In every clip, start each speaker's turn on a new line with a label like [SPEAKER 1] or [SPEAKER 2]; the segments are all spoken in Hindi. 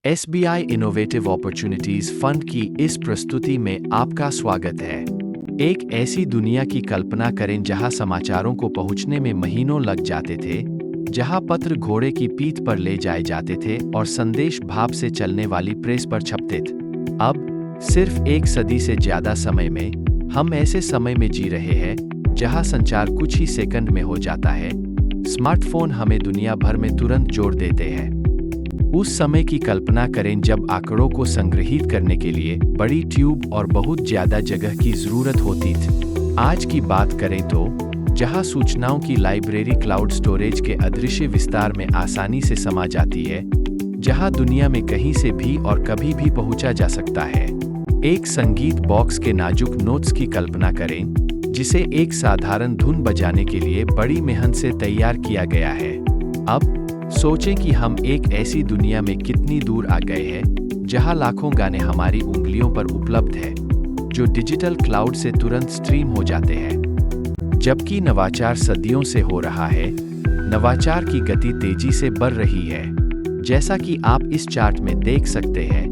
[SPEAKER 1] एसबीआई इनोवेटिव अपॉर्चुनिटीज फंड की इस प्रस्तुति में आपका स्वागत है। एक ऐसी दुनिया की कल्पना करें जहां समाचारों को पहुंचने में महीनों लग जाते थे, जहां पत्र घोड़े की पीठ पर ले जाए जाते थे और संदेश भाप से चलने वाली प्रेस पर छपते थे। अब सिर्फ एक सदी से ज्यादा समय में हम ऐसे समय में जी रहे हैं जहां संचार कुछ ही सेकंड में हो जाता है। स्मार्टफोन हमें दुनिया भर में तुरंत जोड़ देते हैं। उस समय की कल्पना करें जब आंकड़ों को संग्रहित करने के लिए बड़ी ट्यूब और बहुत ज्यादा जगह की जरूरत होती थी। आज की बात करें तो जहां सूचनाओं की लाइब्रेरी क्लाउड स्टोरेज के अदृश्य विस्तार में आसानी से समा जाती है, जहां दुनिया में कहीं से भी और कभी भी पहुंचा जा सकता है। एक संगीत बॉक्स के नाजुक नोट्स की कल्पना करें जिसे एक साधारण धुन बजाने के लिए बड़ी मेहनत से तैयार किया गया है। अब सोचें कि हम एक ऐसी दुनिया में कितनी दूर आ गए हैं जहां लाखों गाने हमारी उंगलियों पर उपलब्ध हैं, जो डिजिटल क्लाउड से तुरंत स्ट्रीम हो जाते हैं। जबकि नवाचार सदियों से हो रहा है, नवाचार की गति तेजी से बढ़ रही है। जैसा कि आप इस चार्ट में देख सकते हैं,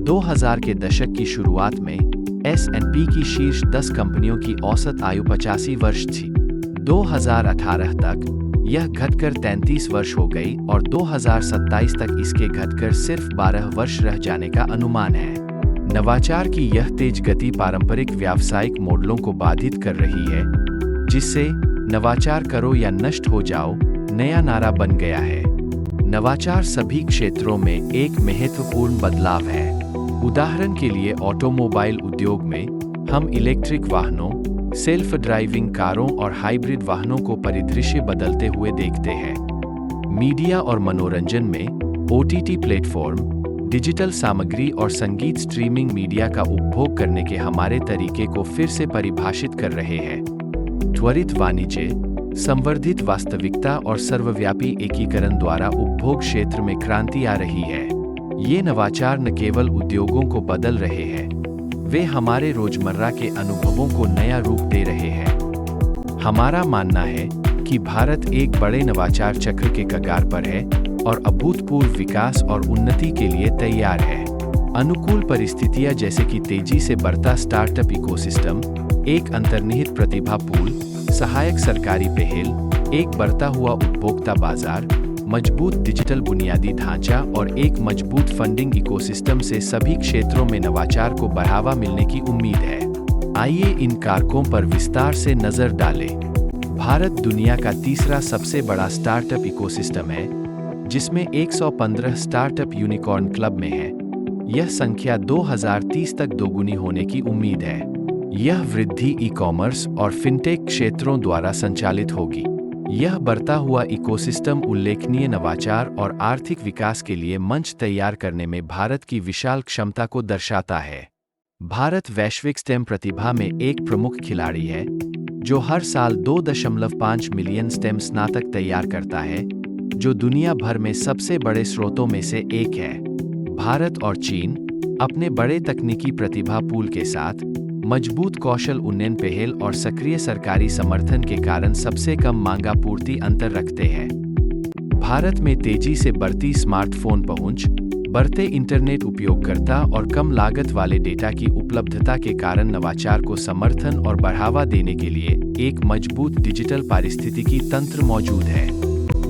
[SPEAKER 1] 2000 के दशक की शुरुआत में S&P की शीर्ष 10 कंपनियों की औसत आयु 85 वर्ष थी। 2018 तक यह घटकर 33 वर्ष हो गई और 2027 तक इसके घटकर सिर्फ 12 वर्ष रह जाने का अनुमान है। नवाचार की यह तेज गति पारंपरिक व्यावसायिक मॉडलों को बाधित कर रही है, जिससे नवाचार करो या नष्ट हो जाओ नया नारा बन गया है। नवाचार सभी क्षेत्रों में एक महत्वपूर्ण बदलाव है। उदाहरण के लिए ऑटोमोबाइल उद्योग में हम इलेक्ट्रिक वाहनों, सेल्फ ड्राइविंग कारों और हाइब्रिड वाहनों को परिदृश्य बदलते हुए देखते हैं। मीडिया और मनोरंजन में ओटीटी प्लेटफॉर्म, डिजिटल सामग्री और संगीत स्ट्रीमिंग मीडिया का उपभोग करने के हमारे तरीके को फिर से परिभाषित कर रहे हैं। त्वरित वाणिज्य, संवर्धित वास्तविकता और सर्वव्यापी एकीकरण द्वारा उपभोग क्षेत्र में क्रांति आ रही है। ये नवाचार न केवल उद्योगों को बदल रहे हैं, वे हमारे रोजमर्रा के अनुभवों को नया रूप दे रहे हैं। हमारा मानना है कि भारत एक बड़े नवाचार चक्र के कगार पर है और अभूतपूर्व विकास और उन्नति के लिए तैयार है। अनुकूल परिस्थितियां जैसे कि तेजी से बढ़ता स्टार्टअप इकोसिस्टम, एक अंतर्निहित प्रतिभा पूल, सहायक सरकारी पहल, एक बढ़ता हुआ उपभोक्ता बाजार, मजबूत डिजिटल बुनियादी ढांचा और एक मजबूत फंडिंग इकोसिस्टम से सभी क्षेत्रों में नवाचार को बढ़ावा मिलने की उम्मीद है। आइए इन कारकों पर विस्तार से नजर डालें। भारत दुनिया का तीसरा सबसे बड़ा स्टार्टअप इकोसिस्टम है, जिसमें 115 स्टार्टअप यूनिकॉर्न क्लब में है। यह संख्या 2030 तक दोगुनी होने की उम्मीद है। यह वृद्धि ई-कॉमर्स और फिनटेक क्षेत्रों द्वारा संचालित होगी। यह बढ़ता हुआ इकोसिस्टम उल्लेखनीय नवाचार और आर्थिक विकास के लिए मंच तैयार करने में भारत की विशाल क्षमता को दर्शाता है। भारत वैश्विक स्टेम प्रतिभा में एक प्रमुख खिलाड़ी है, जो हर साल 2.5 मिलियन स्टेम स्नातक तैयार करता है, जो दुनिया भर में सबसे बड़े स्रोतों में से एक है। भारत और चीन अपने बड़े तकनीकी प्रतिभा पूल के साथ मजबूत कौशल उन्नयन पहल और सक्रिय सरकारी समर्थन के कारण सबसे कम मांगा पूर्ति अंतर रखते हैं। भारत में तेजी से बढ़ती स्मार्टफोन पहुंच, बढ़ते इंटरनेट उपयोगकर्ता और कम लागत वाले डेटा की उपलब्धता के कारण नवाचार को समर्थन और बढ़ावा देने के लिए एक मजबूत डिजिटल पारिस्थितिकी तंत्र मौजूद है।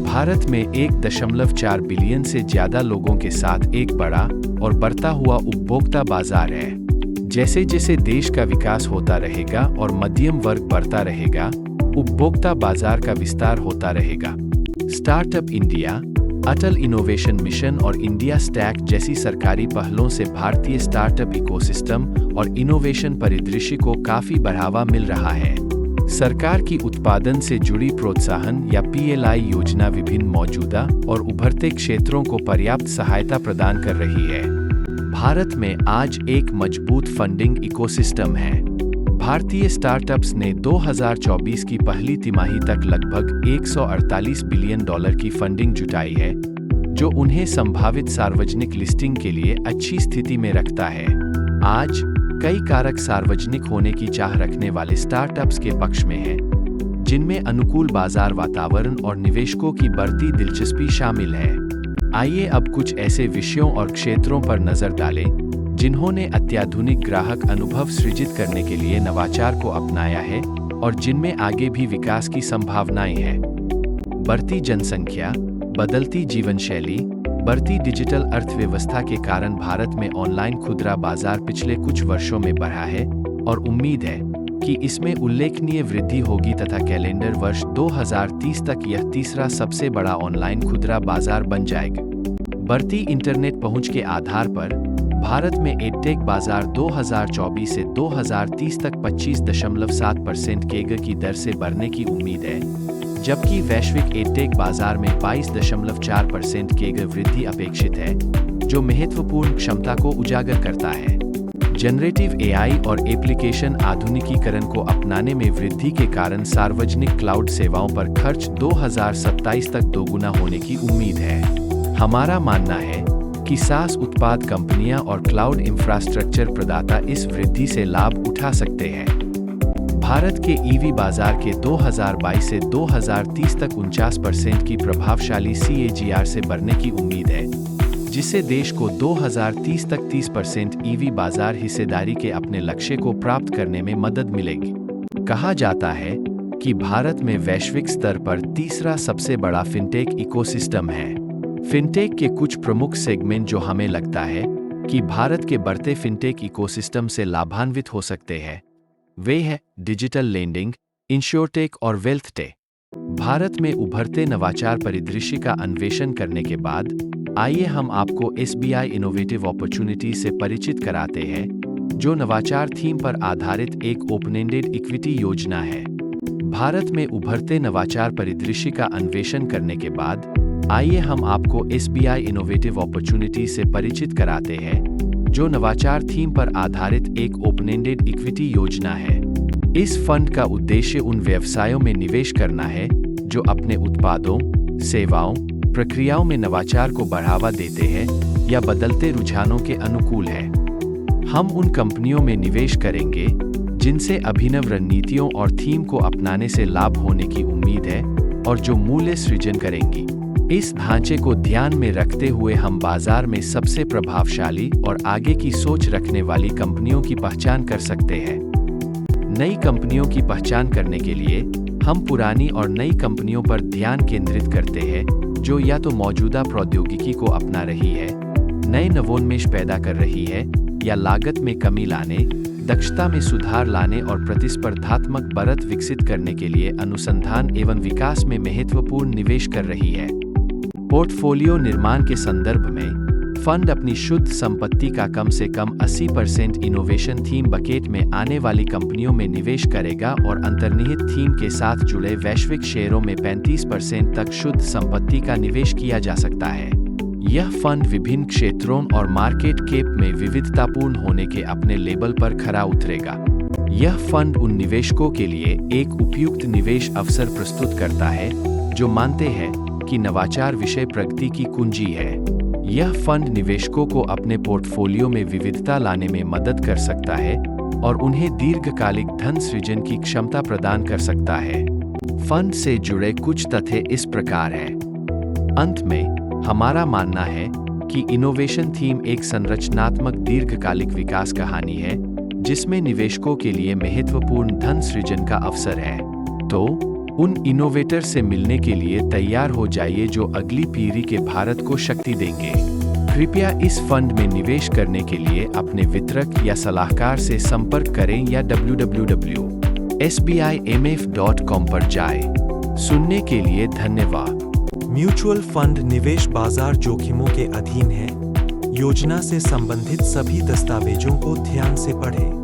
[SPEAKER 1] भारत में 1.4 बिलियन से ज्यादा लोगों के साथ एक बड़ा और बढ़ता हुआ उपभोक्ता बाजार है। जैसे जैसे देश का विकास होता रहेगा और मध्यम वर्ग बढ़ता रहेगा, उपभोक्ता बाजार का विस्तार होता रहेगा। स्टार्टअप इंडिया, अटल इनोवेशन मिशन और इंडिया स्टैक जैसी सरकारी पहलों से भारतीय स्टार्टअप इकोसिस्टम और इनोवेशन परिदृश्य को काफी बढ़ावा मिल रहा है। सरकार की उत्पादन से जुड़ी प्रोत्साहन या PLI योजना विभिन्न मौजूदा और उभरते क्षेत्रों को पर्याप्त सहायता प्रदान कर रही है। भारत में आज एक मजबूत फंडिंग इकोसिस्टम है। भारतीय स्टार्टअप्स ने 2024 की पहली तिमाही तक लगभग $148 बिलियन की फंडिंग जुटाई है, जो उन्हें संभावित सार्वजनिक लिस्टिंग के लिए अच्छी स्थिति में रखता है। आज कई कारक सार्वजनिक होने की चाह रखने वाले स्टार्टअप्स के पक्ष में हैं, जिनमें अनुकूल बाजार वातावरण और निवेशकों की बढ़ती दिलचस्पी शामिल है। आइए अब कुछ ऐसे विषयों और क्षेत्रों पर नजर डालें जिन्होंने अत्याधुनिक ग्राहक अनुभव सृजित करने के लिए नवाचार को अपनाया है और जिनमें आगे भी विकास की संभावनाएं हैं। बढ़ती जनसंख्या, बदलती जीवनशैली, बढ़ती डिजिटल अर्थव्यवस्था के कारण भारत में ऑनलाइन खुदरा बाजार पिछले कुछ वर्षों में बढ़ा है और उम्मीद है कि इसमें उल्लेखनीय वृद्धि होगी तथा कैलेंडर वर्ष 2030 तक यह तीसरा सबसे बड़ा ऑनलाइन खुदरा बाजार बन जाएगा। बढ़ती इंटरनेट पहुंच के आधार पर भारत में एडटेक बाजार 2024 से 2030 तक 25.7% केग की दर से बढ़ने की उम्मीद है, जबकि वैश्विक एडटेक बाजार में 22.4% केग वृद्धि अपेक्षित है, जो महत्वपूर्ण क्षमता को उजागर करता है। जनरेटिव एआई और एप्लीकेशन आधुनिकीकरण को अपनाने में वृद्धि के कारण सार्वजनिक क्लाउड सेवाओं पर खर्च 2027 तक दोगुना होने की उम्मीद है। हमारा मानना है कि SaaS उत्पाद कंपनियां और क्लाउड इंफ्रास्ट्रक्चर प्रदाता इस वृद्धि से लाभ उठा सकते हैं। भारत के ईवी बाजार के 2022 से 2030 तक 49% की प्रभावशाली CAGR से बढ़ने की उम्मीद है, जिससे देश को 2030 तक 30% ईवी बाजार हिस्सेदारी के अपने लक्ष्य को प्राप्त करने में मदद मिलेगी। कहा जाता है कि भारत में वैश्विक स्तर पर तीसरा सबसे बड़ा फिनटेक इकोसिस्टम है। फिनटेक के कुछ प्रमुख सेगमेंट जो हमें लगता है कि भारत के बढ़ते फिनटेक इकोसिस्टम से लाभान्वित हो सकते हैं, वे हैं डिजिटल लेंडिंग, इंश्योरटेक और वेल्थटेक। भारत में उभरते नवाचार परिदृश्य का अन्वेषण करने के बाद आइए हम आपको SBI इनोवेटिव अपॉर्चुनिटी से परिचित कराते हैं, जो नवाचार थीम पर आधारित एक ओपन एंडेड इक्विटी योजना है। भारत में उभरते नवाचार परिदृश्य का अन्वेषण करने के बाद आइए हम आपको SBI इनोवेटिव अपॉर्चुनिटी से परिचित कराते हैं, जो नवाचार थीम पर आधारित एक ओपन एंडेड इक्विटी योजना है। इस फंड का उद्देश्य उन व्यवसायों में निवेश करना है जो अपने उत्पादों, सेवाओं, प्रक्रियाओं में नवाचार को बढ़ावा देते हैं या बदलते रुझानों के अनुकूल है। हम उन कंपनियों में निवेश करेंगे जिनसे अभिनव रणनीतियों और थीम को अपनाने से लाभ होने की उम्मीद है और जो मूल्य सृजन करेंगी। इस ढांचे को ध्यान में रखते हुए हम बाजार में सबसे प्रभावशाली और आगे की सोच रखने वाली कंपनियों की पहचान कर सकते हैं। नई कंपनियों की पहचान करने के लिए हम पुरानी और नई कंपनियों पर ध्यान केंद्रित करते हैं जो या तो मौजूदा प्रौद्योगिकी को अपना रही है, नए नवोन्मेष पैदा कर रही है या लागत में कमी लाने, दक्षता में सुधार लाने और प्रतिस्पर्धात्मक बढ़त विकसित करने के लिए अनुसंधान एवं विकास में महत्वपूर्ण निवेश कर रही है। पोर्टफोलियो निर्माण के संदर्भ में फंड अपनी शुद्ध संपत्ति का कम से कम 80% इनोवेशन थीम बकेट में आने वाली कंपनियों में निवेश करेगा और अंतर्निहित थीम के साथ जुड़े वैश्विक शेयरों में 35% तक शुद्ध संपत्ति का निवेश किया जा सकता है। यह फंड विभिन्न क्षेत्रों और मार्केट कैप में विविधतापूर्ण होने के अपने लेबल पर खरा उतरेगा। यह फंड उन निवेशकों के लिए एक उपयुक्त निवेश अवसर प्रस्तुत करता है जो मानते हैं कि नवाचार विषय प्रगति की कुंजी है। यह फंड निवेशकों को अपने पोर्टफोलियो में विविधता लाने में मदद कर सकता है और उन्हें दीर्घकालिक धन सृजन की क्षमता प्रदान कर सकता है। फंड से जुड़े कुछ तथ्य इस प्रकार हैं। अंत में हमारा मानना है कि इनोवेशन थीम एक संरचनात्मक दीर्घकालिक विकास कहानी है जिसमें निवेशकों के लिए महत्वपूर्ण धन सृजन का अवसर है। तो उन इनोवेटर से मिलने के लिए तैयार हो जाइए जो अगली पीढ़ी के भारत को शक्ति देंगे। कृपया इस फंड में निवेश करने के लिए अपने वितरक या सलाहकार से संपर्क करें या www.sbimf.com पर जाएं। सुनने के लिए धन्यवाद।
[SPEAKER 2] म्यूचुअल फंड निवेश बाजार जोखिमों के अधीन है। योजना से संबंधित सभी दस्तावेजों को ध्यान से पढ़ें।